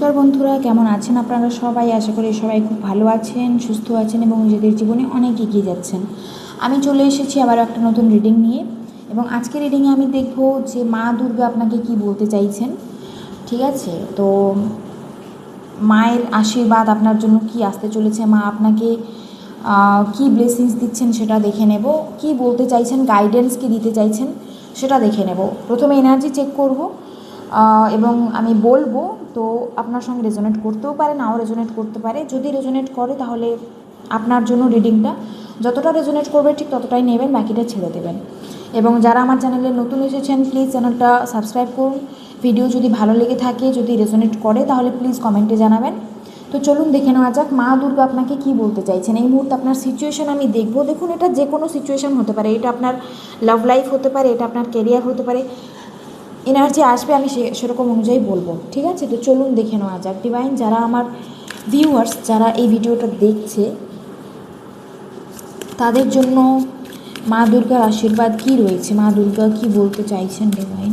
নমস্কার বন্ধুরা, কেমন আছেন আপনারা সবাই? আশা করি সবাই খুব ভালো আছেন, সুস্থ আছেন এবং নিজেদের জীবনে অনেক এগিয়ে যাচ্ছেন। আমি চলে এসেছি আবার একটা নতুন রিডিং নিয়ে, এবং আজকের রিডিংয়ে আমি দেখব যে মা দুর্গা আপনাকে কি বলতে চাইছেন। ঠিক আছে, তো মায়ের আশীর্বাদ আপনার জন্য কি আসতে চলেছে, মা আপনাকে কি ব্লেসিংস দিচ্ছেন সেটা দেখে নেব, কি বলতে চাইছেন, গাইডেন্স কি দিতে চাইছেন সেটা দেখে নেব। প্রথমে এনার্জি চেক করব এবং আমি বলবো, তো আপনার সঙ্গে রেজোনেট করতেও পারে, নাও রেজোনেট করতে পারে। যদি রেজোনেট করে তাহলে আপনার জন্য রিডিংটা যতটা রেজোনেট করবে ঠিক ততটাই নেবেন, বাকিটা ছেড়ে দেবেন। এবং যারা আমার চ্যানেলে নতুন এসেছেন প্লিজ চ্যানেলটা সাবস্ক্রাইব করুন। ভিডিও যদি ভালো লেগে থাকে, যদি রেজোনেট করে তাহলে প্লিজ কমেন্টে জানাবেন। তো চলুন দেখে নেওয়া যাক মা দুর্গা আপনাকে কি বলতে চাইছেন এই মুহূর্তে। আপনার সিচুয়েশান আমি দেখব। দেখুন, এটা যে কোনো সিচুয়েশান হতে পারে, এটা আপনার লাভ লাইফ হতে পারে, এটা আপনার কেরিয়ার হতে পারে। এনার্জি আসবে, আমি সেরকম অনুযায়ী বলবো। ঠিক আছে, তো চলুন দেখে নেওয়া যাক। ডিভাইন, যারা আমার ভিউয়ার্স, যারা এই ভিডিওটা দেখছে, তাদের জন্য মা দুর্গার আশীর্বাদ কি রয়েছে, মা দুর্গা কি বলতে চাইছেন ডিভাইন,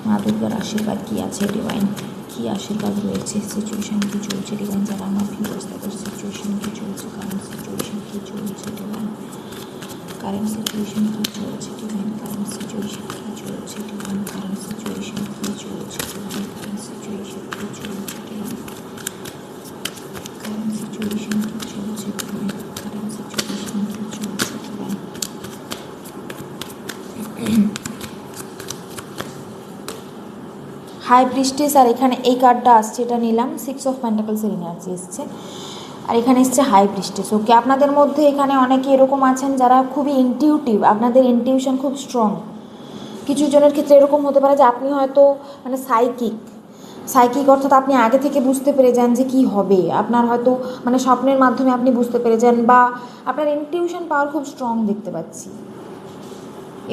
মা দুর্গার আশীর্বাদ কি আছে ডিভাইন, কি আশীর্বাদ রয়েছে, সিচুয়েশান কী চলছে ডিভাইন, যারা আমার ভিউয়ার্স তাদের সিচুয়েশান কী চলছে, কারেন্ট সিচুয়েশান কী চলছে ডিভাইন, কারেন্ট সিচুয়েশান কী চলছে ডিভাইন, কারেন্ট সিচুয়েশান কী চলছে ডিভাইন, কারেন্ট সিচুয়েশান কী চলছে ডিভাইন, কারেন্ট সিচুয়েশান কী চলছে ডিভাইন, কারেন্ট সিচুয়েশান কী চলছে ডিভাইন, কারেন্ট সিচুয়েশান কী চলছে ডিভাইন। হাই প্রিস্টেস, আর এখানে এই কার্ডটা আসছে, এটা নিলাম, 6 অফ পেন্টাকলসের এনার্জি এসছে, আর এখানে এসছে হাই প্রিস্টেস। ওকে, আপনাদের মধ্যে এখানে অনেকে এরকম আছেন যারা খুবই ইনটিউটিভ, আপনাদের ইনটিউশন খুব স্ট্রং। কিছু জনের ক্ষেত্রে এরকম হতে পারে যে আপনি হয়তো মানে সাইকিক অর্থাৎ আপনি আগে থেকে বুঝতে পেরে যান যে কী হবে, আপনার হয়তো মানে স্বপ্নের মাধ্যমে আপনি বুঝতে পেরে যান, বা আপনার ইনটিউশন পাওয়ার খুব স্ট্রং দেখতে পাচ্ছি,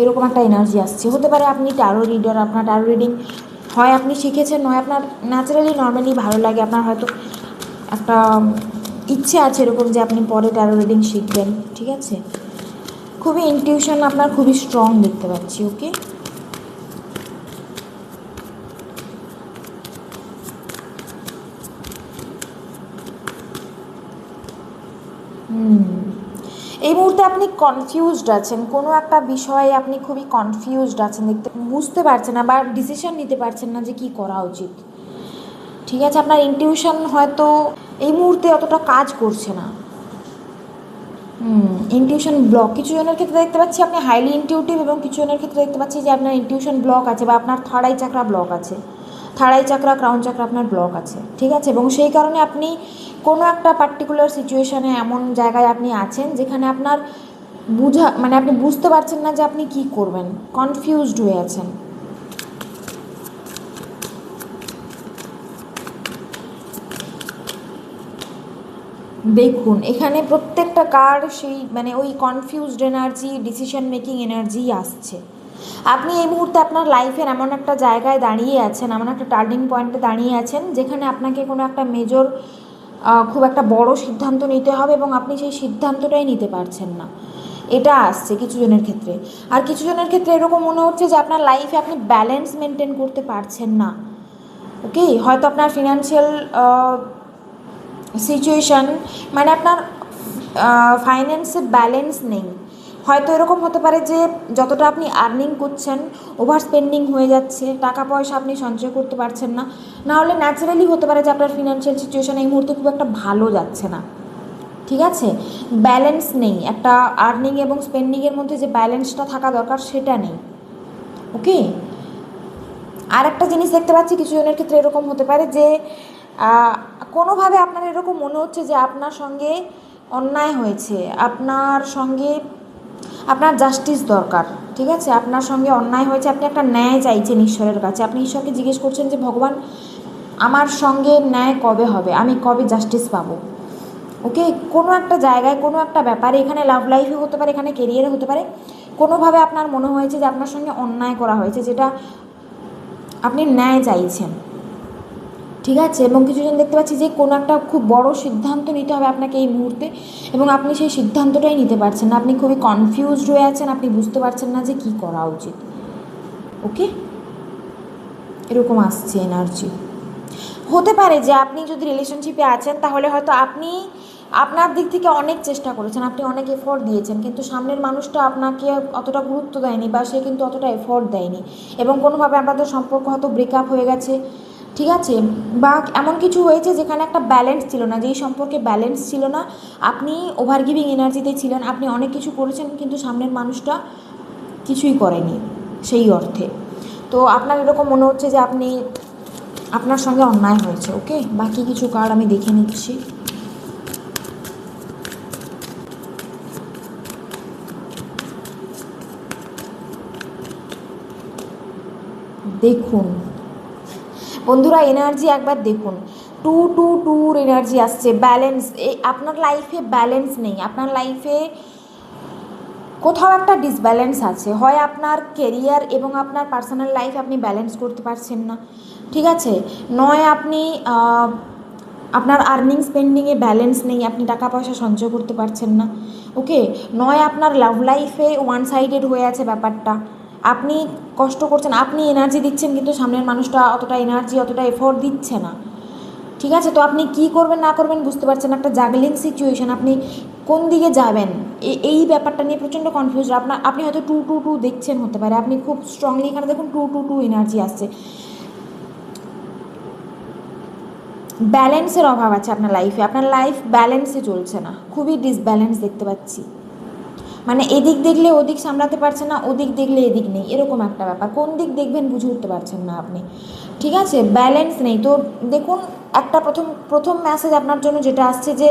এরকম একটা এনার্জি আসছে। হতে পারে আপনি ট্যারো রিডার, আপনার ট্যারো রিডিং হয় আপনি শিখেছেন, নয় আপনার ন্যাচারালি নর্মালি ভালো লাগে, আপনার হয়তো একটা ইচ্ছে আছে এরকম যে আপনি পরে ট্যারো রিডিং শিখবেন। ঠিক আছে, খুবই ইনটিউশন আপনার খুবই স্ট্রং দেখতে পাচ্ছি। ওকে, এই মুহূর্তে আপনি কনফিউজড আছেন, কোনো একটা বিষয়ে আপনি খুবই কনফিউজড আছেন, বুঝতে পারছেন না বা ডিসিশন নিতে পারছেন না যে কী করা উচিত। ঠিক আছে, আপনার ইনটিউশন হয়তো এই মুহূর্তে অতটা কাজ করছে না। ইনটিউশন ব্লক, কিছু জনের ক্ষেত্রে দেখতে পাচ্ছি আপনি হাইলি ইনটিউটিভ, এবং কিছু জনের ক্ষেত্রে দেখতে পাচ্ছি যে আপনার ইনটিউশন ব্লক আছে, বা আপনার থার্ড আই চাকরা ব্লক আছে, থার্ড আই চাকরা, ক্রাউন চাকরা আপনার ব্লক আছে। ঠিক আছে, এবং সেই কারণে আপনি কোনো একটা পার্টিকুলার সিচুয়েশানে এমন জায়গায় আপনি আছেন যেখানে আপনার মানে আপনি বুঝতে পারছেন না যে আপনি কী করবেন, কনফিউজড হয়ে আছেন। দেখুন, এখানে প্রত্যেকটা কার্ড সেই মানে ওই confused energy, decision making energy আসছে। আপনি এই মুহূর্তে আপনার লাইফের এমন একটা জায়গায় দাঁড়িয়ে আছেন, এমন একটা টার্নিং পয়েন্টে দাঁড়িয়ে আছেন যেখানে আপনাকে কোনো একটা মেজর খুব একটা বড় সিদ্ধান্ত নিতে হবে, এবং আপনি সেই সিদ্ধান্তটাই নিতে পারছেন না, এটা আসছে কিছু জনের ক্ষেত্রে। আর কিছু জনের ক্ষেত্রে এরকম মনে হচ্ছে যে আপনার লাইফে আপনি ব্যালেন্স মেনটেন করতে পারছেন না। ওকে, হয়তো আপনার ফিনান্সিয়াল সিচুয়েশান মানে আপনার ফাইন্যান্সে ব্যালেন্স নেই। হয়তো এরকম হতে পারে যে যতটা আপনি আর্নিং করছেন ওভার স্পেন্ডিং হয়ে যাচ্ছে, টাকা পয়সা আপনি সঞ্চয় করতে পারছেন না, না হলে ন্যাচারালি হতে পারে যে আপনার ফিনান্সিয়াল সিচুয়েশান এই মুহূর্তে খুব একটা ভালো যাচ্ছে না। ঠিক আছে, ব্যালেন্স নেই, একটা আর্নিং এবং স্পেন্ডিংয়ের মধ্যে যে ব্যালেন্সটা থাকা দরকার সেটা নেই। ওকে, আর একটা জিনিস দেখতে পাচ্ছি কিছু জনের ক্ষেত্রে এরকম হতে পারে যে কোনোভাবে আপনার এরকম মনে হচ্ছে যে আপনার সঙ্গে অন্যায় হয়েছে, আপনার সঙ্গে আপনার জাস্টিস দরকার। ঠিক আছে, আপনার সঙ্গে অন্যায় হয়েছে, আপনি একটা ন্যায় চাইছেন ঈশ্বরের কাছে, আপনি ঈশ্বরকে জিজ্ঞেস করছেন যে ভগবান আমার সঙ্গে ন্যায় কবে হবে, আমি কবে জাস্টিস পাবো। ওকে, কোনো একটা জায়গায় কোনো একটা ব্যাপারে, এখানে লাভ লাইফে হতে পারে, এখানে কেরিয়ারে হতে পারে, কোনোভাবে আপনার মনে হয়েছে যে আপনার সঙ্গে অন্যায় করা হয়েছে, যেটা আপনি ন্যায় চাইছেন। ঠিক আছে, এবং কিছুজন দেখতে পাচ্ছি যে কোনো একটা খুব বড় সিদ্ধান্ত নিতে হবে আপনাকে এই মুহূর্তে, এবং আপনি সেই সিদ্ধান্তটাই নিতে পারছেন না, আপনি খুবই কনফিউজড হয়ে আছেন, আপনি বুঝতে পারছেন না যে কী করা উচিত। ওকে, এরকম আসছে এনার্জি। হতে পারে যে আপনি যদি রিলেশনশিপে আছেন তাহলে হয়তো আপনি আপনার দিক থেকে অনেক চেষ্টা করেছেন, আপনি অনেক এফোর্ট দিয়েছেন, কিন্তু সামনের মানুষটা আপনাকে অতটা গুরুত্ব দেয়নি বা সে কিন্তু অতটা এফোর্ট দেয়নি, এবং কোনোভাবে আপনাদের সম্পর্ক হয়তো ব্রেকআপ হয়ে গেছে, ঠিক আছে, বা এমন কিছু হয়েছে যেখানে একটা ব্যালেন্স ছিল না, যেই সম্পর্কে ব্যালেন্স ছিল না, আপনি ওভার গিভিং এনার্জিতে ছিলেন, আপনি অনেক কিছু করেছেন কিন্তু সামনের মানুষটা কিছুই করেনি সেই অর্থে। তো আপনার এরকম মনে হচ্ছে যে আপনার সঙ্গে অন্যায় হয়েছে। ওকে, বাকি কিছু কার্ড আমি দেখে নিচ্ছি। দেখুন বন্ধুরা, এনার্জি একবার দেখুন, টু টু টুর এনার্জি আসছে, ব্যালেন্স, এই আপনার লাইফে ব্যালেন্স নেই, আপনার লাইফে কোথাও একটা ডিসব্যালেন্স আছে, হয় আপনার কেরিয়ার এবং আপনার পার্সোনাল লাইফ আপনি ব্যালেন্স করতে পারছেন না, ঠিক আছে, নয় আপনি আপনার আর্নিং স্পেন্ডিংয়ে ব্যালেন্স নেই, আপনি টাকা পয়সা সঞ্চয় করতে পারছেন না, ওকে, নয় আপনার লাভ লাইফে ওয়ান সাইডেড হয়ে আছে ব্যাপারটা, আপনি কষ্ট করছেন, আপনি এনার্জি দিচ্ছেন কিন্তু সামনের মানুষটা অতটা এনার্জি অতটা এফোর্ট দিচ্ছে না, ঠিক আছে, তো আপনি কি করবেন না করবেন বুঝতে পারছেন, একটা জাগলিং সিচুয়েশন, আপনি কোন দিকে যাবেন এই ব্যাপারটা নিয়ে প্রচণ্ড কনফিউজ, আপনি হয়তো টু টু টু দেখছেন, হতে পারে আপনি খুব স্ট্রংলি এখানে দেখুন টু টু টু এনার্জি আসছে, ব্যালেন্সের অভাব আছে আপনার লাইফে, আপনার লাইফ ব্যালেন্সে চলছে না, খুবই ডিসব্যালেন্স দেখতে পাচ্ছি, মানে এদিক দেখলে ওদিক সামলাতে পারছেন না, ওদিক দেখলে এদিক নেই, এরকম একটা ব্যাপার, কোন দিক দেখবেন বুঝে উঠতে পারছেন না আপনি, ঠিক আছে, ব্যালেন্স নেই। তো দেখুন, একটা প্রথম মেসেজ আপনার জন্য যেটা আসছে যে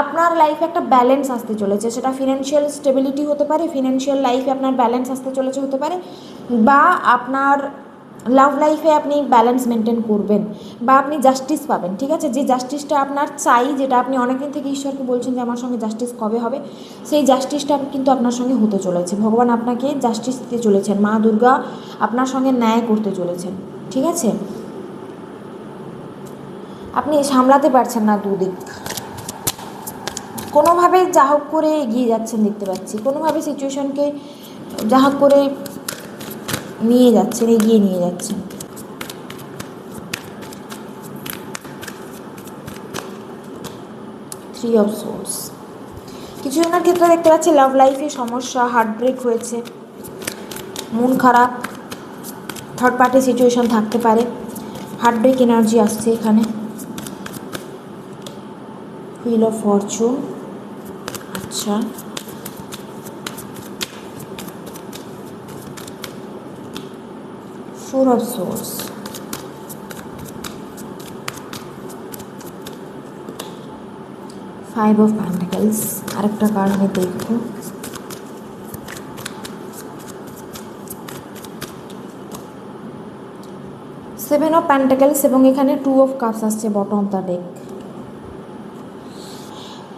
আপনার লাইফে একটা ব্যালেন্স আসতে চলেছে, সেটা ফিনান্সিয়াল স্টেবিলিটি হতে পারে, ফিনান্সিয়াল লাইফে আপনার ব্যালেন্স আসতে চলেছে হতে পারে, বা আপনার লাভ লাইফে আপনি ব্যালেন্স মেনটেন করবেন, বা আপনি জাস্টিস পাবেন, ঠিক আছে, যে জাস্টিসটা আপনার চাই, যেটা আপনি অনেকদিন থেকে ঈশ্বরকে বলছেন যে আমার সঙ্গে জাস্টিস কবে হবে, সেই জাস্টিসটা কিন্তু আপনার সঙ্গে হতে চলেছে, ভগবান আপনাকে জাস্টিস দিতে চলেছেন, মা দুর্গা আপনার সঙ্গে ন্যায় করতে চলেছেন, ঠিক আছে, আপনি সামলাতে পারছেন না দুদিক, কোনোভাবে যা হোক করে এগিয়ে যাচ্ছেন দেখতে পাচ্ছি, কোনোভাবে সিচুয়েশনকে যা হোক করে নিয়ে যাচ্ছেন, এগিয়ে নিয়ে যাচ্ছেন, থ্রি অফ সোর্স, কিছু জনের ক্ষেত্রে দেখতে পাচ্ছি লাভ লাইফে সমস্যা, হার্ট ব্রেক হয়েছে, মন খারাপ, থার্ড পার্টি সিচুয়েশন থাকতে পারে, হার্ট ব্রেক এনার্জি আসছে এখানে, হুইল অফ ফরচুন, আচ্ছা, four of swords, five of pentacles, আরেকটা কার্ড আমি দেখব, সেভেন অফ প্যান্টাকেলস, এবং এখানে টু অফ কাপস আসছে বটম অফ দ্য ডেক।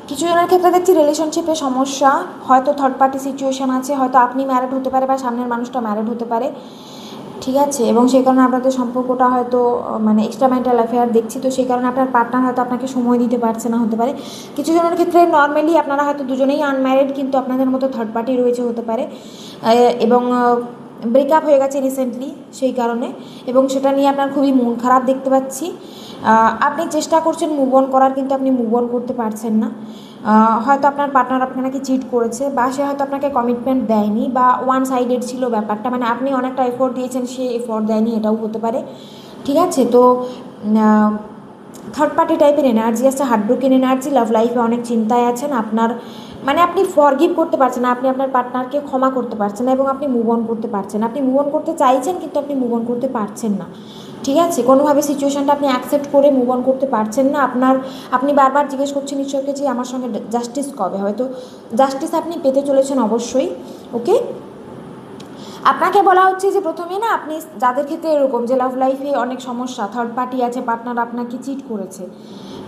কিছু জনের ক্ষেত্রে দেখছি রিলেশনশিপে সমস্যা, হয়তো থার্ড পার্টি সিচুয়েশান আছে, হয়তো আপনি ম্যারিড হতে পারে বা সামনের মানুষটা ম্যারিড হতে পারে, ঠিক আছে, এবং সেই কারণে আপনাদের সম্পর্কটা হয়তো মানে এক্সট্রা ম্যারিটাল অ্যাফেয়ার দেখছি, তো সেই কারণে আপনার পার্টনার হয়তো আপনাকে সময় দিতে পারছে না হতে পারে, কিছু জনের ক্ষেত্রে নর্মালি আপনারা হয়তো দুজনেই আনম্যারিড কিন্তু আপনাদের মতো থার্ড পার্টি রয়েছে হতে পারে, এবং ব্রেকআপ হয়ে গেছে রিসেন্টলি সেই কারণে, এবং সেটা নিয়ে আপনার খুবই মন খারাপ দেখতে পাচ্ছি, আপনি চেষ্টা করছেন মুভ অন করার কিন্তু আপনি মুভ অন করতে পারছেন না, হয়তো আপনার পার্টনার আপনাকে চিট করেছে, বা সে হয়তো আপনাকে কমিটমেন্ট দেয়নি, বা ওয়ান সাইডেড ছিল ব্যাপারটা, মানে আপনি অনেকটা এফোর্ট দিয়েছেন, সে এফোর্ট দেয়নি, এটাও হতে পারে, ঠিক আছে, তো থার্ড পার্টি টাইপের এনার্জি আসছে, হার্টব্রোকেন এনার্জি, লাভ লাইফে অনেক চিন্তায় আছেন, আপনার মানে আপনি ফরগিভ করতে পারছেন না, আপনি আপনার পার্টনারকে ক্ষমা করতে পারছেন না, এবং আপনি মুভ অন করতে পারছেন, আপনি মুভ অন করতে চাইছেন কিন্তু আপনি মুভ অন করতে পারছেন না, ঠিক আছে, কোনোভাবে সিচুয়েশানটা আপনি অ্যাকসেপ্ট করে মুভ অন করতে পারছেন না, আপনি বারবার জিজ্ঞেস করছেন ঈশ্বরকে যে আমার সঙ্গে জাস্টিস কবে, হয়তো জাস্টিস আপনি পেতে চলেছেন অবশ্যই, ওকে, আপনাকে বলা হচ্ছে যে প্রথমে না, আপনি যাদের ক্ষেত্রে এরকম যে লাভ লাইফে অনেক সমস্যা, থার্ড পার্টি আছে, পার্টনার আপনাকে চিট করেছে,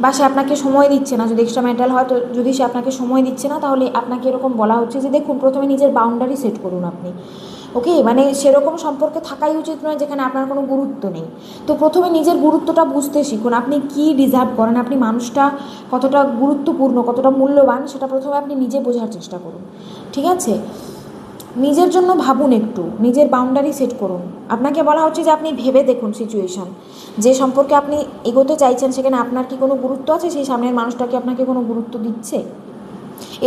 বা সে আপনাকে সময় দিচ্ছে না, যদি এক্সট্রা ম্যারিটাল হয় তো যদি সে আপনাকে সময় দিচ্ছে না, তাহলে আপনাকে এরকম বলা হচ্ছে যে দেখুন প্রথমে নিজের বাউন্ডারি সেট করুন আপনি, ওকে, মানে সেরকম সম্পর্কে থাকাই উচিত নয় যেখানে আপনার কোনো গুরুত্ব নেই, তো প্রথমে নিজের গুরুত্বটা বুঝতে শিখুন, আপনি কী ডিজার্ভ করেন, আপনি মানুষটা কতটা গুরুত্বপূর্ণ, কতটা মূল্যবান, সেটা প্রথমে আপনি নিজে বোঝার চেষ্টা করুন, ঠিক আছে, নিজের জন্য ভাবুন, একটু নিজের বাউন্ডারি সেট করুন। আপনাকে বলা হচ্ছে যে আপনি ভেবে দেখুন সিচুয়েশান, যে সম্পর্কে আপনি এগোতে চাইছেন সেখানে আপনার কি কোনো গুরুত্ব আছে, সেই সামনের মানুষটা কি আপনাকে কোনো গুরুত্ব দিচ্ছে,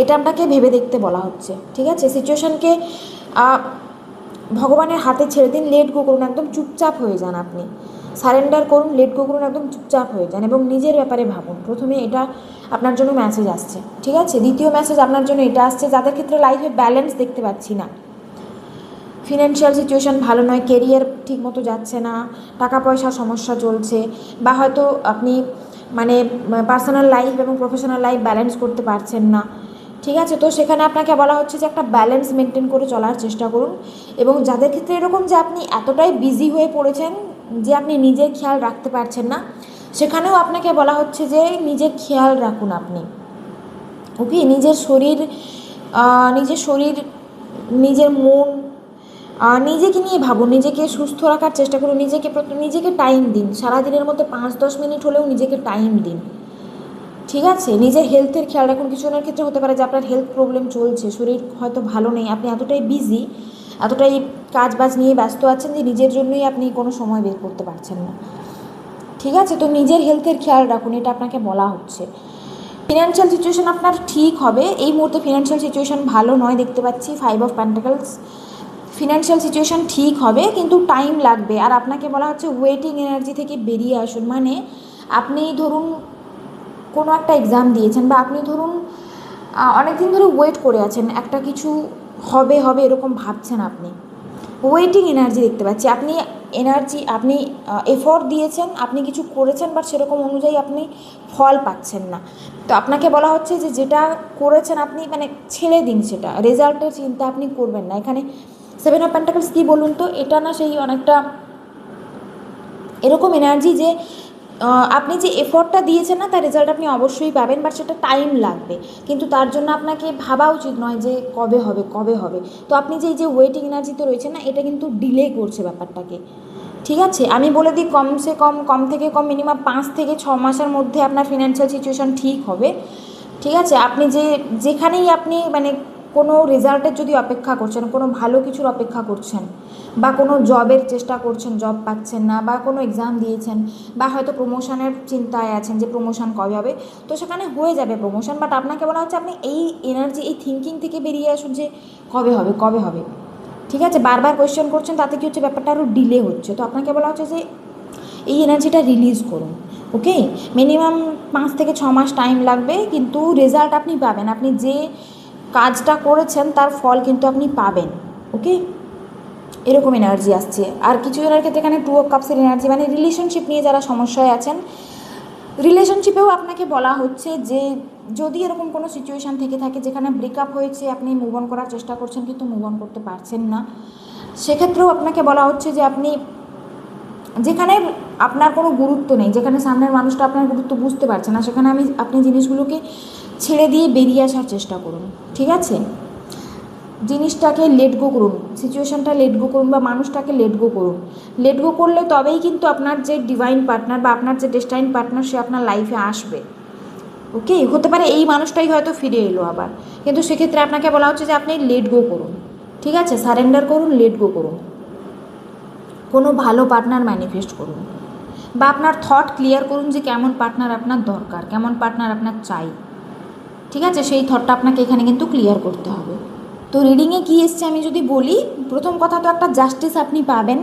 এটা আপনাকে ভেবে দেখতে বলা হচ্ছে। ঠিক আছে, সিচুয়েশানকে ভগবানের হাতে ছেড়ে দিন, লেট গো করুন, একদম চুপচাপ হয়ে যান, আপনি সারেন্ডার করুন, লেট গো করুন, একদম চুপচাপ হয়ে যান এবং নিজের ব্যাপারে ভাবুন। প্রথমে এটা আপনার জন্য মেসেজ আসছে, ঠিক আছে। দ্বিতীয় মেসেজ আপনার জন্য এটা আসছে, যাদের ক্ষেত্রে লাইফে ব্যালেন্স দেখতে পাচ্ছি না, ফিনান্সিয়াল সিচুয়েশান ভালো নয়, কেরিয়ার ঠিকমতো যাচ্ছে না, টাকা পয়সার সমস্যা চলছে, বা হয়তো আপনি মানে পার্সোনাল লাইফ এবং প্রফেশনাল লাইফ ব্যালেন্স করতে পারছেন না, ঠিক আছে। তো সেখানে আপনাকে বলা হচ্ছে যে একটা ব্যালেন্স মেনটেন করে চলার চেষ্টা করুন। এবং যাদের ক্ষেত্রে এরকম যে আপনি এতটাই বিজি হয়ে পড়েছেন যে আপনি নিজের খেয়াল রাখতে পারছেন না, সেখানেও আপনাকে বলা হচ্ছে যে নিজের খেয়াল রাখুন আপনি, ওকে। নিজের শরীর, নিজের মন, নিজেকে নিয়ে ভাবুন, নিজেকে সুস্থ রাখার চেষ্টা করুন, নিজেকে টাইম দিন, সারাদিনের মধ্যে 5-10 মিনিট হলেও নিজেকে টাইম দিন, ঠিক আছে। নিজের হেলথের খেয়াল রাখুন। কিছুজনের ক্ষেত্রে হতে পারে যে আপনার হেলথ প্রবলেম চলছে, শরীর হয়তো ভালো নেই, আপনি এতটাই বিজি, এতটাই কাজ বাজ নিয়ে ব্যস্ত আছেন যে নিজের জন্যই আপনি কোনো সময় বের করতে পারছেন না, ঠিক আছে। তো নিজের হেলথের খেয়াল রাখুন, এটা আপনাকে বলা হচ্ছে। ফিনান্সিয়াল সিচুয়েশান আপনার ঠিক হবে, এই মুহূর্তে ফিনান্সিয়াল সিচুয়েশান ভালো নয় দেখতে পাচ্ছি, 5 অফ পেন্টাকলস। ফিনান্সিয়াল সিচুয়েশান ঠিক হবে কিন্তু টাইম লাগবে। আর আপনাকে বলা হচ্ছে ওয়েটিং এনার্জি থেকে বেরিয়ে আসুন। মানে আপনি ধরুন কোনো একটা এক্সাম দিয়েছেন, বা আপনি ধরুন অনেক দিন ধরে ওয়েট করে আছেন, একটা কিছু হবে হবে এরকম ভাবছেন, আপনি ওয়েটিং এনার্জি দেখতে পাচ্ছি। আপনি এফোর্ট দিয়েছেন, আপনি কিছু করেছেন, বাট সেরকম অনুযায়ী আপনি ফল পাচ্ছেন না। তো আপনাকে বলা হচ্ছে যে যেটা করেছেন আপনি মানে ছেড়ে দিন, সেটা রেজাল্টের চিন্তা আপনি করবেন না। এখানে 7 অফ পেন্টাকলস কী বলুন তো, এটা না সেই অনেকটা এরকম এনার্জি যে আপনি যে এফোর্টটা দিয়েছেন না, তার রেজাল্ট আপনি অবশ্যই পাবেন, বাট সেটা টাইম লাগবে। কিন্তু তার জন্য আপনাকে ভাবা উচিত নয় যে কবে হবে কবে হবে। তো আপনি যে এই যে ওয়েটিং এনার্জিতে রয়েছেন না, এটা কিন্তু ডিলে করছে ব্যাপারটাকে, ঠিক আছে। আমি বলে দিই, কম থেকে কম মিনিমাম 5 থেকে 6 মাসের মধ্যে আপনার ফিনান্সিয়াল সিচুয়েশান ঠিক হবে, ঠিক আছে। আপনি যেখানেই আপনি মানে কোনো রেজাল্টের যদি অপেক্ষা করছেন, কোনো ভালো কিছুর অপেক্ষা করছেন, বা কোনো জবের চেষ্টা করছেন, জব পাচ্ছেন না, বা কোনো এক্সাম দিয়েছেন, বা হয়তো প্রমোশনের চিন্তায় আছেন যে প্রমোশন কবে হবে, তো সেখানে হয়ে যাবে প্রমোশন। বাট আপনাকে বলা হচ্ছে আপনি এই এনার্জি, এই থিঙ্কিং থেকে বেরিয়ে আসুন যে কবে হবে কবে হবে, ঠিক আছে। বারবার কোয়েশ্চেন করছেন, তাতে কী হচ্ছে, ব্যাপারটা আরও ডিলে হচ্ছে। তো আপনাকে বলা হচ্ছে যে এই এনার্জিটা রিলিজ করুন, ওকে। মিনিমাম 5 থেকে 6 মাস টাইম লাগবে, কিন্তু রেজাল্ট আপনি পাবেন। আপনি যে কাজটা করেছেন তার ফল কিন্তু আপনি পাবেন, ওকে। এরকম এনার্জি আসছে। আর কিছু জনের ক্ষেত্রে এখানে 2 অফ কাপসের এনার্জি, মানে রিলেশনশিপ নিয়ে যারা সমস্যায় আছেন, রিলেশনশিপেও আপনাকে বলা হচ্ছে যে যদি এরকম কোনো সিচুয়েশান থেকে থাকে যেখানে ব্রেকআপ হয়েছে, আপনি মুভ অন করার চেষ্টা করছেন কিন্তু মুভ অন করতে পারছেন না, সেক্ষেত্রেও আপনাকে বলা হচ্ছে যে আপনি যেখানে আপনার কোনো গুরুত্ব নেই, যেখানে সামনের মানুষটা আপনার গুরুত্ব বুঝতে পারছে না, সেখানে আপনি জিনিসগুলোকে ছেড়ে দিয়ে বেরিয়ে আসার চেষ্টা করুন, ঠিক আছে। জিনিসটাকে লেট গো করুন, সিচুয়েশানটা লেট গো করুন, বা মানুষটাকে লেট গো করুন। লেট গো করলে তবেই কিন্তু আপনার যে ডিভাইন পার্টনার বা আপনার যে ডেস্টাইন পার্টনার, সে আপনার লাইফে আসবে, ওকে। হতে পারে এই মানুষটাই হয়তো ফিরে এলো আবার, কিন্তু সেক্ষেত্রে আপনাকে বলা হচ্ছে যে আপনি লেট গো করুন, ঠিক আছে। সারেন্ডার করুন, লেট গো করুন, কোনো ভালো পার্টনার ম্যানিফেস্ট করুন, বা আপনার থট ক্লিয়ার করুন যে কেমন পার্টনার আপনার দরকার, কেমন পার্টনার আপনার চাই, ঠিক আছে। সেই থটটা আপনাকে এখানে কিন্তু ক্লিয়ার করতে হবে। তো রিডিংয়ে কী এসছে আমি যদি বলি, প্রথম কথা তো একটা জাস্টিস আপনি পাবেন,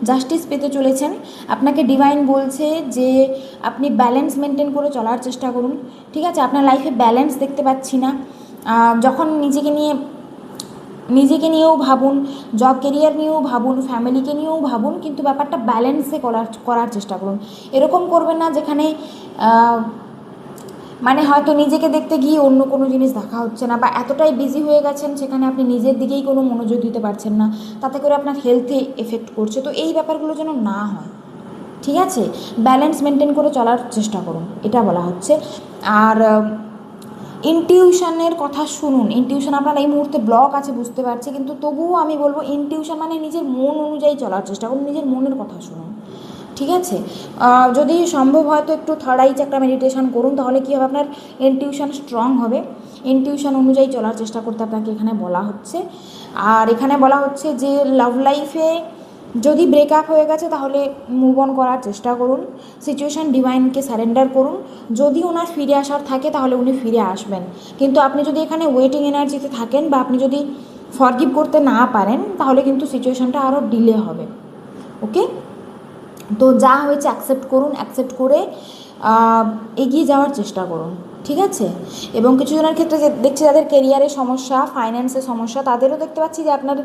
জাস্টিস পেতে চলেছেন। আপনাকে ডিভাইন বলছে যে আপনি ব্যালেন্স মেনটেন করে চলার চেষ্টা করুন, ঠিক আছে। আপনার লাইফে ব্যালেন্স দেখতে পাচ্ছি না। যখন নিজেকে নিয়েও ভাবুন, জব কেরিয়ার নিয়েও ভাবুন, ফ্যামিলিকে নিয়েও ভাবুন, কিন্তু ব্যাপারটা ব্যালেন্সে করার চেষ্টা করুন। এরকম করবেন না যেখানে মানে হয়তো নিজেকে দেখতে গিয়ে অন্য কোনো জিনিস দেখা হচ্ছে না, বা এতটাই বিজি হয়ে গেছেন সেখানে আপনি নিজের দিকেই কোনো মনোযোগ দিতে পারছেন না, তাতে করে আপনার হেলথে এফেক্ট করছে। তো এই ব্যাপারগুলো যেন না হয়, ঠিক আছে। ব্যালেন্স মেনটেন করে চলার চেষ্টা করুন, এটা বলা হচ্ছে। আর ইনটিউশনের কথা শুনুন। ইনটিউশন আপনার এই মুহূর্তে ব্লক আছে বুঝতে পারছি, কিন্তু তবুও আমি বলবো ইনটিউশন মানে নিজের মন অনুযায়ী চলার চেষ্টা করুন, নিজের মনের কথা শুনুন, ঠিক আছে, যদি সম্ভব হয় তো একটু থার্ড আই চাকরা মেডিটেশন করুন, তাহলে কী হবে, আপনার ইনটিউশন স্ট্রং হবে। ইনটিউশন অনুযায়ী চলার চেষ্টা করতে আপনাকে এখানে বলা হচ্ছে। আর এখানে বলা হচ্ছে যে লাভ লাইফে যদি ব্রেকআপ হয়ে গেছে তাহলে মুভ অন করার চেষ্টা করুন, সিচুয়েশান ডিভাইনকে সারেন্ডার করুন। যদি ওনার ফিরে আসার থাকে তাহলে উনি ফিরে আসবেন, কিন্তু আপনি যদি এখানে ওয়েটিং এনার্জিতে থাকেন বা আপনি যদি ফরগিভ করতে না পারেন তাহলে কিন্তু সিচুয়েশানটা আরও ডিলে হবে। ওকে, তো যা হয়েছে অ্যাকসেপ্ট করুন, অ্যাকসেপ্ট করে এগিয়ে যাওয়ার চেষ্টা করুন, ঠিক আছে। এবং কিছু জনের ক্ষেত্রে যে দেখছি যাদের কেরিয়ারের সমস্যা, ফাইন্যান্সের সমস্যা, তাদেরও দেখতে পাচ্ছি যে আপনার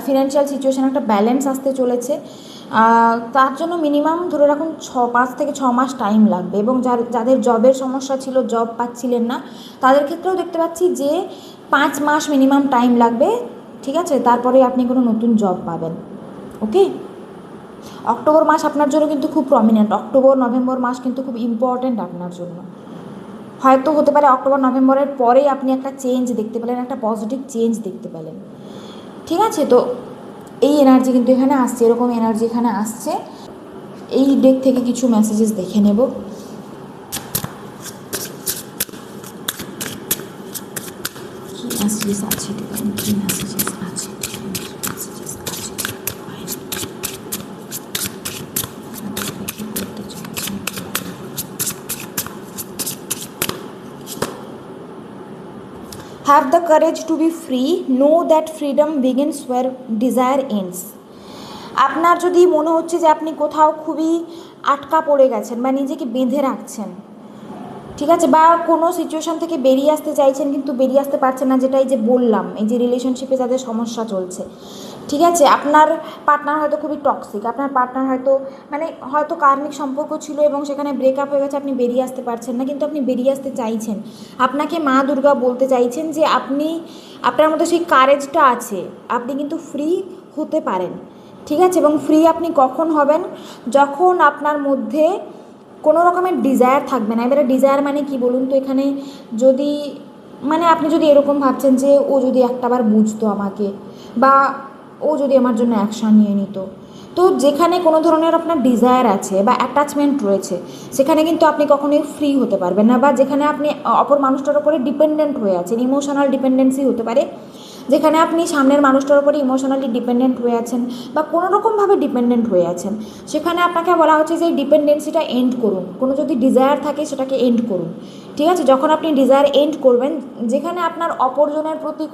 ফিনান্সিয়াল সিচুয়েশান একটা ব্যালেন্স আসতে চলেছে। তার জন্য মিনিমাম ধরে রাখুন 5 থেকে 6 মাস টাইম লাগবে। এবং যাদের জবের সমস্যা ছিল, জব পাচ্ছিলেন না, তাদের ক্ষেত্রেও দেখতে পাচ্ছি যে 5 মাস মিনিমাম টাইম লাগবে, ঠিক আছে, তারপরে আপনি কোনো নতুন জব পাবেন। ওকে, অক্টোবর মাস আপনার জন্য কিন্তু খুব প্রমিনেন্ট, অক্টোবর নভেম্বর মাস কিন্তু খুব ইম্পর্ট্যান্ট আপনার জন্য। হয়তো হতে পারে অক্টোবর নভেম্বরের পরে আপনি একটা চেঞ্জ দেখতে পেলেন, একটা পজিটিভ চেঞ্জ দেখতে পেলেন, ঠিক আছে। তো এই এনার্জি কিন্তু এখানে আসছে, এরকম এনার্জি এখানে আসছে। এই ডেক থেকে কিছু মেসেজেস দেখে নেব। কি মেসেজেস আছে, কি মেসেজেস আছে, মেসেজেস আছে, Have the courage to be free. Know that freedom begins where desire ends. আপনার যদি মনে হচ্ছে যে আপনি কোথাও খুবই আটকা পড়ে গেছেন বা নিজেকে বেঁধে রাখছেন, ঠিক আছে, বা কোনো সিচুয়েশান থেকে বেরিয়ে আসতে চাইছেন কিন্তু বেরিয়ে আসতে পারছেন না, যেটা এই যে বললাম, এই যে রিলেশনশিপে যাদের সমস্যা চলছে, ঠিক আছে, আপনার পার্টনার হয়তো খুবই টক্সিক, আপনার পার্টনার হয়তো হয়তো কার্মিক সম্পর্ক ছিল এবং সেখানে ব্রেকআপ হয়ে গেছে, আপনি বেরিয়ে আসতে পারছেন না, কিন্তু আপনি বেরিয়ে আসতে চাইছেন। আপনাকে মা দুর্গা বলতে চাইছেন যে আপনার মধ্যে সেই কারেজটা আছে, আপনি কিন্তু ফ্রি হতে পারেন, ঠিক আছে। এবং ফ্রি আপনি কখন হবেন, যখন আপনার মধ্যে কোনো রকমের ডিজায়ার থাকবে না। এবারে ডিজায়ার মানে কি বলুন তো, এখানে যদি আপনি যদি এরকম ভাবছেন যে ও যদি একটাবার বুঝতো আমাকে, বা ও যদি আমার জন্য অ্যাকশান নিয়ে নিত, তো যেখানে কোনো ধরনের আপনার ডিজায়ার আছে বা অ্যাটাচমেন্ট রয়েছে সেখানে কিন্তু আপনি কখনোই ফ্রি হতে পারবেন না। বা যেখানে আপনি অপর মানুষটার উপরে ডিপেন্ডেন্ট হয়ে আছেন, ইমোশনাল ডিপেন্ডেন্সি হতে পারে, যেখানে আপনি সামনের মানুষটার উপরে ইমোশনালি ডিপেন্ডেন্ট হয়ে আছেন বা কোনো রকমভাবে ডিপেন্ডেন্ট হয়ে আছেন, সেখানে আপনাকে বলা হচ্ছে যে এই ডিপেন্ডেন্সিটা এন্ড করুন। কোনো যদি ডিজায়ার থাকে সেটাকে এন্ড করুন, ঠিক আছে। যখন আপনি ডিজায়ার এন্ড করবেন, যেখানে আপনার অপরজনের প্রতি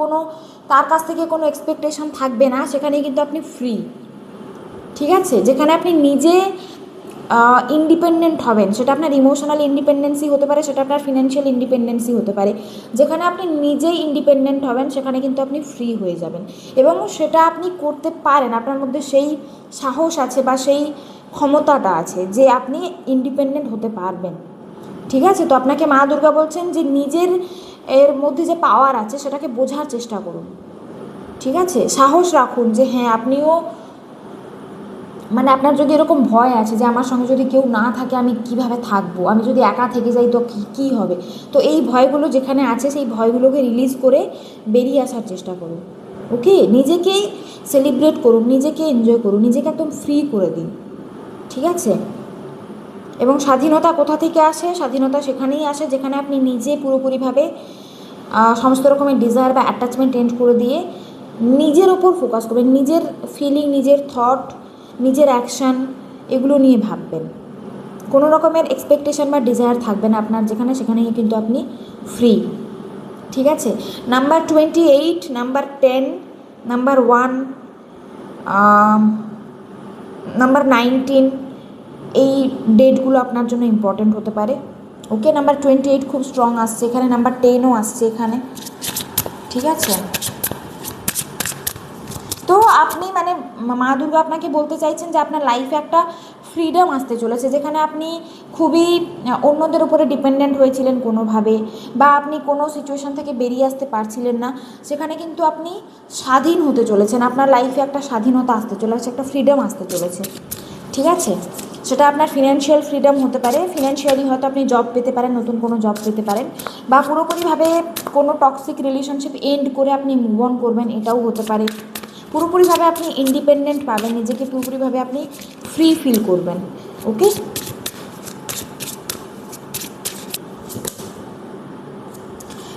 তার কাছ থেকে কোনো এক্সপেকটেশন থাকবে না, সেখানেই কিন্তু আপনি ফ্রি, ঠিক আছে। যেখানে আপনি নিজে ইন্ডিপেন্ডেন্ট হবেন, সেটা আপনার ইমোশনাল ইন্ডিপেন্ডেন্সি হতে পারে, সেটা আপনার ফিনান্সিয়াল ইন্ডিপেন্ডেন্সি হতে পারে, যেখানে আপনি নিজেই ইন্ডিপেন্ডেন্ট হবেন সেখানে কিন্তু আপনি ফ্রি হয়ে যাবেন। এবং সেটা আপনি করতে পারেন, আপনার মধ্যে সেই সাহস আছে বা সেই ক্ষমতাটা আছে যে আপনি ইন্ডিপেন্ডেন্ট হতে পারবেন, ঠিক আছে। তো আপনাকে মা দুর্গা বলছেন যে নিজের এর মধ্যে যে পাওয়ার আছে সেটাকে বোঝার চেষ্টা করুন, ঠিক আছে। সাহস রাখুন যে হ্যাঁ আপনিও আপনার যদি এরকম ভয় আছে যে আমার সঙ্গে যদি কেউ না থাকে আমি কিভাবে থাকবো, আমি যদি একা থেকে যাই তো কী হবে, তো এই ভয়গুলো যেখানে আছে সেই ভয়গুলোকে রিলিজ করে বেরিয়ে আসার চেষ্টা করুন। ওকে, নিজেকেই সেলিব্রেট করুন, নিজেকে এনজয় করুন, নিজেকে একদম ফ্রি করে দিন, ঠিক আছে। এবং স্বাধীনতা কোথা থেকে আসে? স্বাধীনতা সেখানেই আসে যেখানে আপনি নিজে পুরোপুরিভাবে সমস্ত রকমের ডিজায়ার বা অ্যাটাচমেন্ট এন্ড করে দিয়ে নিজের ওপর ফোকাস করবেন, নিজের ফিলিং, নিজের থট, নিজের অ্যাকশান, এগুলো নিয়ে ভাববেন। কোনো রকমের এক্সপেকটেশন বা ডিজায়ার থাকবে না আপনার, সেখানেই কিন্তু আপনি ফ্রি, ঠিক আছে। নাম্বার 28, নাম্বার 10, নাম্বার 1, নাম্বার 19, এই ডেটগুলো আপনার জন্য ইম্পর্টেন্ট হতে পারে। ওকে, নাম্বার 28 খুব স্ট্রং আসছে এখানে, নাম্বার 10ও আসছে এখানে, ঠিক আছে। তো আপনি মা দুর্গা আপনাকে বলতে চাইছেন যে আপনার লাইফে একটা ফ্রিডম আসতে চলেছে, যেখানে আপনি খুবই অন্যদের উপরে ডিপেন্ডেন্ট হয়েছিলেন কোনোভাবে, বা আপনি কোনো সিচুয়েশান থেকে বেরিয়ে আসতে পারছিলেন না, সেখানে কিন্তু আপনি স্বাধীন হতে চলেছেন। আপনার লাইফে একটা স্বাধীনতা আসতে চলেছে, একটা ফ্রিডম আসতে চলেছে, ঠিক আছে। সেটা আপনার ফিনান্সিয়াল ফ্রিডম হতে পারে, ফিনান্সিয়ালি হয়তো আপনি জব পেতে পারেন, নতুন কোনো জব পেতে পারেন, বা পুরোপুরিভাবে কোনো টক্সিক রিলেশনশিপ এন্ড করে আপনি মুভ অন করবেন, এটাও হতে পারে। পুরোপুরিভাবে আপনি ইন্ডিপেন্ডেন্ট পাবেন, নিজেকে পুরোপুরিভাবে আপনি ফ্রি ফিল করবেন, okay,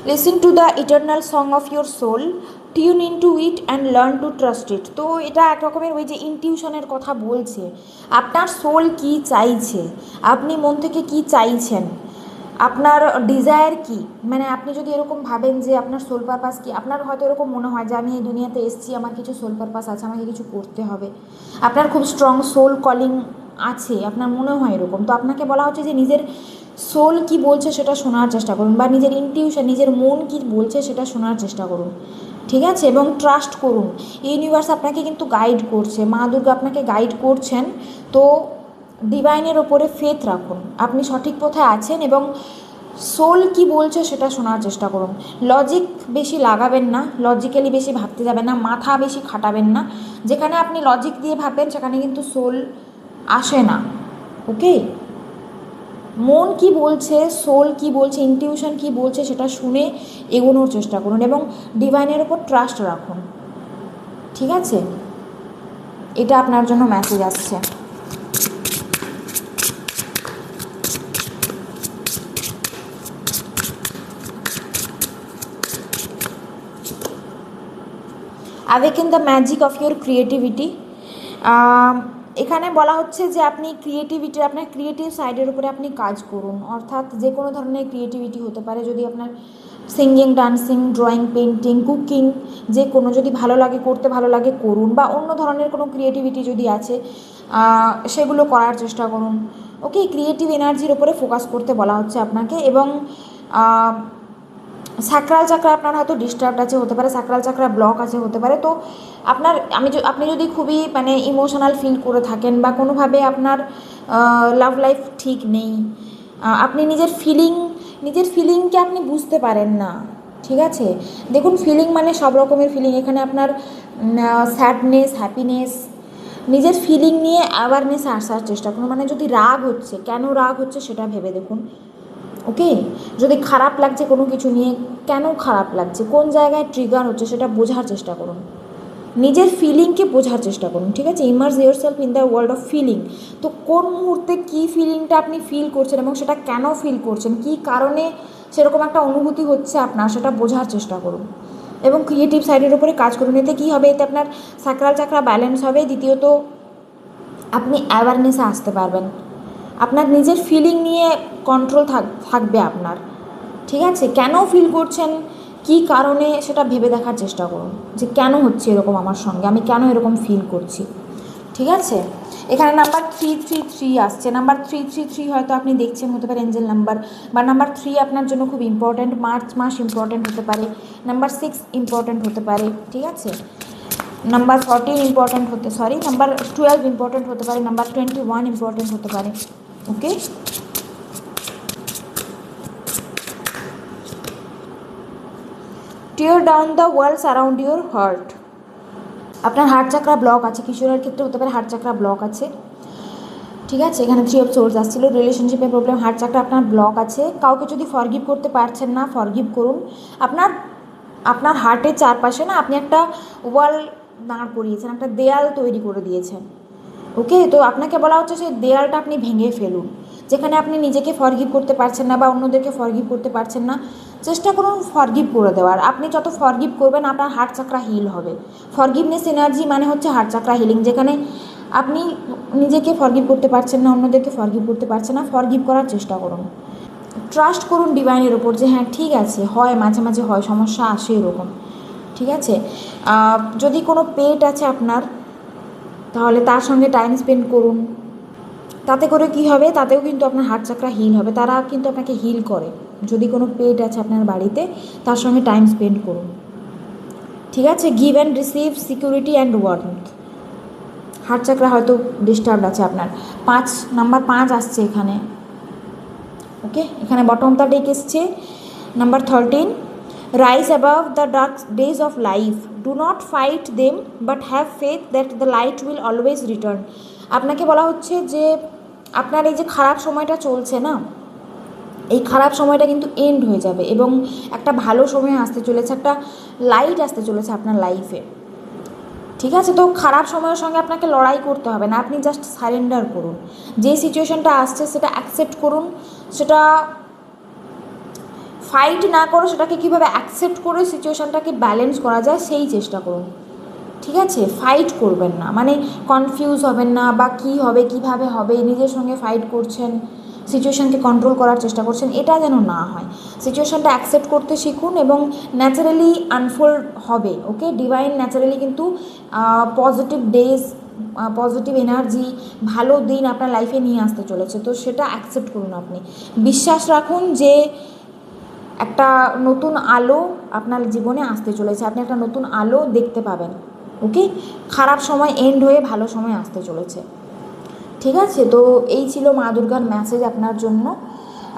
listen to the eternal song of your soul, tune in to it and learn to trust it. তো এটা এক রকমের ওই যে ইনটিউশনের কথা বলছে, আপনার সোল কি চাইছে, আপনি মন থেকে কি চাইছেন, আপনার ডিজায়ার কি, মানে আপনি যদি এরকম ভাবেন যে আপনার সোল পারপাস কি, আপনার হয়তো এরকম মনে হয় যে আমি এই দুনিয়াতে এসেছি, আমার কিছু সোল পারপাস আছে, আমাকে কিছু করতে হবে, আপনার খুব স্ট্রং সোল কলিং আছে, আপনার মনে হয় এরকম, তো আপনাকে বলা হচ্ছে যে নিজের সোল কি বলছে সেটা শোনার চেষ্টা করুন, বা নিজের ইনটিউশন, নিজের মন কি বলছে সেটা শোনার চেষ্টা করুন, ঠিক আছে? এবং ট্রাস্ট করুন, ইউনিভার্স আপনাকে কিন্তু গাইড করছে, মা দুর্গা আপনাকে গাইড করছেন। তো ডিভাইনের ওপরে ফেথ রাখুন, আপনি সঠিক পথে আছেন, এবং সোল কি বলছে সেটা শোনার চেষ্টা করুন। লজিক বেশি লাগাবেন না, লজিক্যালি বেশি ভাবতে যাবেন না, মাথা বেশি খাটাবেন না, যেখানে আপনি লজিক দিয়ে ভাববেন সেখানে কিন্তু সোল আসে না। ওকে, মন কি বলছে, সোল কি বলছে, ইনটিউশন কি বলছে সেটা শুনে এগোনোর চেষ্টা করুন, এবং ডিভাইনের ওপর ট্রাস্ট রাখুন, ঠিক আছে? এটা আপনার জন্য মেসেজ আসছে। Awaken the magic of your creativity. এখানে বলা হচ্ছে যে আপনি ক্রিয়েটিভিটি, আপনার ক্রিয়েটিভ সাইডের উপরে আপনি কাজ করুন, অর্থাৎ যে কোনো ধরনের ক্রিয়েটিভিটি হতে পারে, যদি আপনার singing, dancing, drawing, painting, cooking, যে কোনো যদি ভালো লাগে, করতে ভালো লাগে করুন, বা অন্য ধরনের কোনো ক্রিয়েটিভিটি যদি আছে সেগুলো করার চেষ্টা করুন। ওকে, ক্রিয়েটিভ এনার্জির উপরে ফোকাস করতে বলা হচ্ছে আপনাকে, এবং স্যাক্রাল চাকরা আপনার হয়তো ডিস্টার্বড আছে, হতে পারে স্যাক্রাল চাকরা ব্লক আছে, হতে পারে। তো আপনার আপনি যদি খুবই মানে ইমোশনাল ফিল করে থাকেন, বা কোনোভাবে আপনার লাভ লাইফ ঠিক নেই, আপনি নিজের ফিলিংকে আপনি বুঝতে পারেন না, ঠিক আছে? দেখুন, ফিলিং মানে সব রকমের ফিলিং, এখানে আপনার স্যাডনেস, হ্যাপিনেস, নিজের ফিলিং নিয়ে অ্যাওয়ারনেস আসার চেষ্টা করুন। মানে যদি রাগ হচ্ছে, কেন রাগ হচ্ছে সেটা ভেবে দেখুন। ওকে, যদি খারাপ লাগছে কোনো কিছু নিয়ে, কেন খারাপ লাগছে, কোন জায়গায় ট্রিগার হচ্ছে সেটা বোঝার চেষ্টা করুন, নিজের ফিলিংকে বোঝার চেষ্টা করুন, ঠিক আছে? Immerse yourself in the world of feeling. তো কোন মুহূর্তে কী ফিলিংটা আপনি ফিল করছেন, এবং সেটা কেন ফিল করছেন, কী কারণে সেরকম একটা অনুভূতি হচ্ছে আপনার, সেটা বোঝার চেষ্টা করুন, এবং ক্রিয়েটিভ সাইডের উপরে কাজ করুন। এতে কী হবে, এতে আপনার স্যাক্রাল চাকরা ব্যালেন্স হবে। দ্বিতীয়ত, আপনি অ্যাওয়ারনেসে আসতে পারবেন, আপনার নিজের ফিলিং নিয়ে কন্ট্রোল থাকবে আপনার, ঠিক আছে? কেন ফিল করছেন, কী কারণে, সেটা ভেবে দেখার চেষ্টা করুন, যে কেন হচ্ছে এরকম আমার সঙ্গে, আমি কেন এরকম ফিল করছি, ঠিক আছে? এখানে নাম্বার 333 আসছে। নাম্বার 333 হয়তো আপনি দেখছেন, হতে পারে এঞ্জেল নাম্বার, বা নাম্বার 3 আপনার জন্য খুব ইম্পর্ট্যান্ট, মার্চ মাস ইম্পর্ট্যান্ট হতে পারে, নাম্বার 6 ইম্পর্ট্যান্ট হতে পারে, ঠিক আছে? নাম্বার 14 ইম্পর্ট্যান্ট নাম্বার 12 ইম্পর্ট্যান্ট হতে পারে, নাম্বার 21 ইম্পর্ট্যান্ট হতে পারে। Okay, tear down the walls around your heart. আপনার হার্ট চাকরা ব্লক আছে, কিশোরের ক্ষেত্রে হতে পারে হার্ট চাকরা ব্লক আছে, ঠিক আছে? এখানে 3 অফ সোর্স আসছিল, রিলেশনশিপের প্রবলেম, হার্ট চাকরা আপনার ব্লক আছে। কাউকে যদি ফরগিভ করতে পারছেন না, ফরগিভ করুন। আপনার হার্টের চারপাশে না আপনি একটা ওয়াল দাঁড় করিয়েছেন, একটা দেয়াল তৈরি করে দিয়েছেন। ওকে, তো আপনাকে বলা হচ্ছে সেই দেয়ালটা আপনি ভেঙে ফেলুন। যেখানে আপনি নিজেকে ফরগিভ করতে পারছেন না, বা অন্যদেরকে ফরগিভ করতে পারছেন না, চেষ্টা করুন ফরগিভ করে দেওয়ার। আপনি যত ফরগিভ করবেন, আপনার হার্ট চাকরা হিল হবে। ফরগিভনেস এনার্জি মানে হচ্ছে হার্ট চাকরা হিলিং। যেখানে আপনি নিজেকে ফরগিভ করতে পারছেন না, অন্যদেরকে ফরগিভ করতে পারছেন না, ফরগিভ করার চেষ্টা করুন। ট্রাস্ট করুন ডিভাইনের ওপর, যে হ্যাঁ ঠিক আছে, হয় মাঝে মাঝে হয়, সমস্যা আসে এরকম, ঠিক আছে? যদি কোনো পেট আছে আপনার, তাহলে তার সঙ্গে টাইম স্পেন্ড করুন। তাতে করে কী হবে, তাতেও কিন্তু আপনার হার্ট চাকরা হিল হবে, তারা কিন্তু আপনাকে হিল করে। যদি কোনো পেট আছে আপনার বাড়িতে, তার সঙ্গে টাইম স্পেন্ড করুন, ঠিক আছে? Give and receive, security and warmth. Heart chakra হয়তো ডিস্টার্বড আছে আপনার। নাম্বার 5 আসছে এখানে। ওকে, এখানে বটম দ্য ডেক এসছে। Number 13, rise above the dark days of life, do not fight them but have faith that the light will always return. আপনাকে বলা হচ্ছে যে আপনার এই যে খারাপ সময়টা চলছে না, এই খারাপ সময়টা কিন্তু এন্ড হয়ে যাবে, এবং একটা ভালো সময় আসতে চলেছে, একটা লাইট আসতে চলেছে আপনার লাইফে, ঠিক আছে? তো খারাপ সময়ের সঙ্গে আপনাকে লড়াই করতে হবে না, আপনি জাস্ট সারেন্ডার করুন। যে সিচুয়েশনটা আসছে সেটা অ্যাকসেপ্ট করুন, সেটা ফাইট না করে সেটাকে কীভাবে অ্যাকসেপ্ট করে সিচুয়েশানটাকে ব্যালেন্স করা যায় সেই চেষ্টা করুন। ঠিক আছে? ফাইট করবেন না, মানে কনফিউজ হবেন না বা কী হবে, কীভাবে হবে, নিজের সঙ্গে ফাইট করছেন, সিচুয়েশানকে কন্ট্রোল করার চেষ্টা করছেন, এটা যেন না হয়। সিচুয়েশানটা অ্যাকসেপ্ট করতে শিখুন এবং ন্যাচারালি আনফোল্ড হবে। ওকে? ডিভাইন ন্যাচারালি কিন্তু পজিটিভ ডেজ, পজিটিভ এনার্জি, ভালো দিন আপনার লাইফে নিয়ে আসতে চলেছে। তো সেটা অ্যাকসেপ্ট করুন আপনি। বিশ্বাস রাখুন যে একটা নতুন আলো আপনার জীবনে আসতে চলেছে, আপনি একটা নতুন আলো দেখতে পাবেন। ওকে? খারাপ সময় এন্ড হয়ে ভালো সময় আসতে চলেছে। ঠিক আছে? তো এই ছিল মা দুর্গার মেসেজ আপনার জন্য।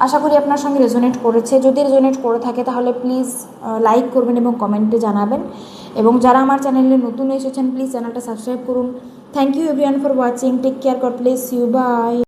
আশা করি আপনার সঙ্গে রেজোনেট করেছে। যদি রেজোনেট করে থাকে তাহলে প্লিজ লাইক করবেন এবং কমেন্টে জানাবেন। এবং যারা আমার চ্যানেলে নতুন এসেছেন প্লিজ চ্যানেলটা সাবস্ক্রাইব করুন। Thank you everyone for watching. Take care, God bless you, by.